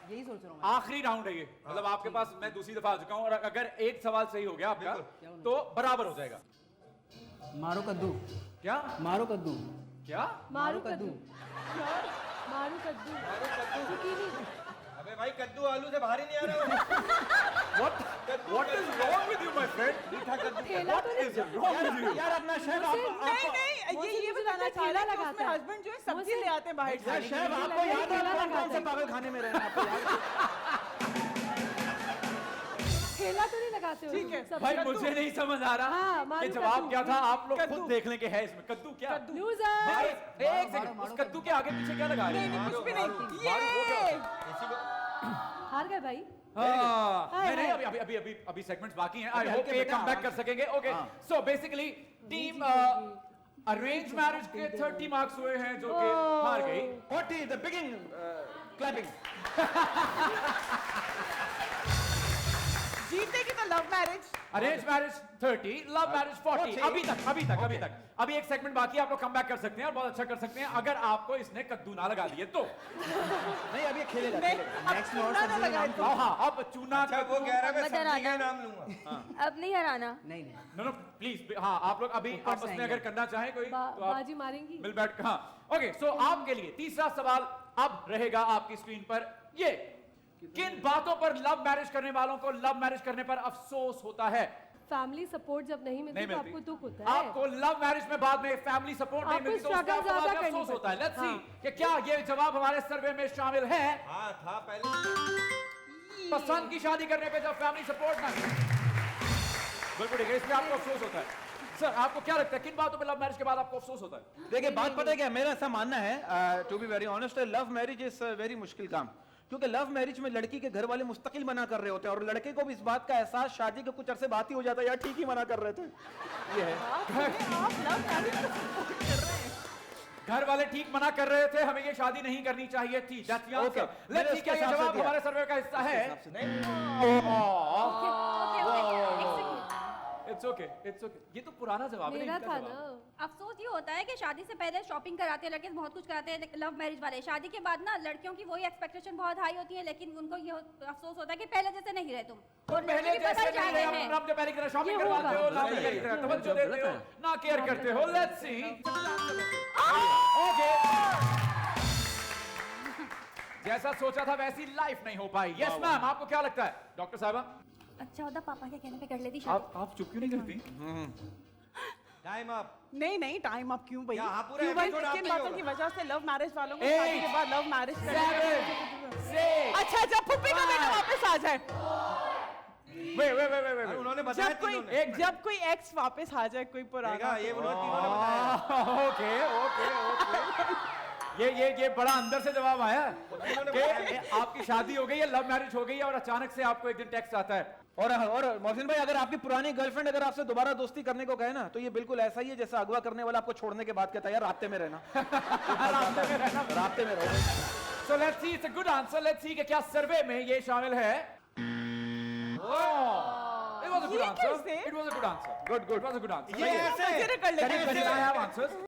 यही सोच रहा हूँ आखिरी राउंड है ये, मतलब आपके पास मैं दूसरी दफा आ चुका हूँ और अगर एक सवाल सही हो गया आपका तो बराबर हो जाएगा। मारो कद्दू। क्या मारो कद्दू। क्या मारू कद्दू। मारू कद्दू। जुकीनी। अबे भाई कद्दू आलू से बाहर ही नहीं आ रहा। What is wrong with you, my friend? ठेला What तो is wrong with you? यार अपना शेफ नहीं नहीं ये बताना ठेला चाहिए कि लगाता उसमें है। हस्बैंड जो है सब्जी ले आते हैं बाहर से। शेफ आपको याद है कौन से पागल खाने में रहना आपको याद है? ठेला तो नहीं लगाते हो ठीक है। सब भाई मुझे नहीं समझ आ रहा हाँ, कि मारू जवाब कद्दू। क्या था। आप लोग कद्दू। खुद देख लें कि है इसमें कद्दू क्या। लूजर। एक सेकंड, उस कद्दू के आगे पीछे क्या लगा नहीं है? नहीं कुछ भी नहीं। हार गए भाई। हाँ, हाय, नहीं हाय। अभी सेगमेंट्स बाकी हैं। आई होप हल्के ये बेटा, कम बैक हाँ। कर सकेंगे। Okay, so basically team arrange marriage के 30 मार्क्स हुए हैं जो कि हार गई। 40 द बिगिनिंग क्लैपिंग। जीतेगी तो love marriage. Arrange marriage 30, love marriage 40। 40। अभी तक अभी एक सेगमेंट बाकी है। आप लोग कम बैक कर सकते हैं और बहुत अच्छा कर सकते हैं अगर आपको इसने कद्दू ना लगा दिए तो। नहीं अभी खेलेगा नहीं नेक्स्ट में और अब सब्जी लगाए नाम- तो। हाँ, अब चूना अच्छा वो कह रहा है मैं मत सब्जी डराना। का नाम लूंगा। अब नहीं हराना। नहीं नहीं नो प्लीज। हाँ, आप लोग अभी ऊपर आपस से में आएंगे। अगर करना चाहें कोई तो आप बाजी मारेंगी। मिल बैठ। हाँ, ओके, सो आपके लिए तीसरा सवाल अब रहेगा आपकी स्क्रीन पर। ये किन बातों पर लव मैरिज करने वालों को लव मैरिज करने पर अफसोस होता है? फैमिली सपोर्ट जब नहीं मिलती नहीं तो मिलती। आपको दुख होता है। आपको लव मैरिज में बाद में फैमिली सपोर्ट नहीं आपको मिलती तो उसका struggle आपको बाद ज्यादा में करनी अफसोस होता है। लेट्स पड़ती। सी कि क्या ये जवाब हमारे सर्वे में शामिल है। हाँ था पहले। पसंद की शादी करने पे जब फैमिली सपोर्ट ना मिले। बिल्कुल ठीक है, इसमें आपको अफसोस होता है। सर, आपको क्या लगता है किन बातों पे लव मैरिज के बाद आपको अफसोस होता है? देखिए बात पता है क्या, मेरा ऐसा मानना है to be very honest, love marriage is very मुश्किल काम। क्योंकि लव मैरिज में लड़की के घर वाले मुस्तकिल मना कर रहे होते हैं और लड़के को भी इस बात का एहसास शादी के कुछ अरसे बात ही हो जाता है यार ठीक ही मना कर रहे थे। ये है आप लव मैरिज को support कर रहे हैं। घर वाले ठीक मना कर रहे थे, हमें ये शादी नहीं करनी चाहिए थी। That's the answer. Okay, Let's मैंने see क्या उसके ये हिसाब से जवाब दिया। हमारे सर्वे का हिस्सा है। It's okay. ये तो पुराना जवाब है। मेरा इनका था जवाब। ना। अफसोस ये होता है कि शादी से पहले शॉपिंग कराते हैं लड़के, बहुत कुछ कराते हैं लव मैरिज वाले। शादी के बाद ना लड़कियों की वही एक्सपेक्टेशन बहुत हाई होती है, लेकिन उनको ये अफसोस होता है कि पहले जैसे नहीं रहे तुम। और पहले लड़के भी जैसे बदल नहीं जाते है, हैं। आप जो पहले की तरह शॉपिंग ये करवाते हो, होगा। ना पहले की तरह तवज्जो देते हो, ना केयर करते हो। Let's see. Okay. जैसा सोचा था वैसी लाइफ नहीं हो पाई। यस मैम, आपको क्या लगता है? डॉक्टर साहबा, अच्छा होता पापा के कहने पे कर लेती शादी। आप चुप क्यों नहीं करती? Time up. नहीं नहीं टाइम अब क्यों भाई? यहाँ पूरा क्यों भाई? episode आप किन पे ही बातों होगा। की वजह से लव मैरिज वालों को 8, शादी के बाद लव मैरिज 7, 6। अच्छा जब फुप्पी का बेटा वापस आ जाए, वे उन्होंने बताया जब कोई तीनों ने। जब कोई एक्स वापस आ जाए कोई पुराना, देखा, ये उन्होंने तीनों ने बताया। ओके। ये बड़ा अंदर से जवाब आया कि आपकी शादी हो गई है, लव मैरिज हो गई है और अचानक से आपको एक दिन टेक्स्ट आता है। और मोहसिन भाई, अगर आपकी पुरानी गर्लफ्रेंड अगर आपसे दोबारा दोस्ती करने को कहे ना तो ये बिल्कुल ऐसा ही है जैसा अगवा करने वाला आपको छोड़ने के बाद कहता है यार रास्ते में रहना। रास्ते में रहो। So let's see, it's a good answer. Let's see कि क्या सर्वे में ये शामिल है। It was a good ये answer. कैसे? It was a good answer. Good. It was a good answer. ये ऐसे consider कर लेते हैं। Correct, I have answers.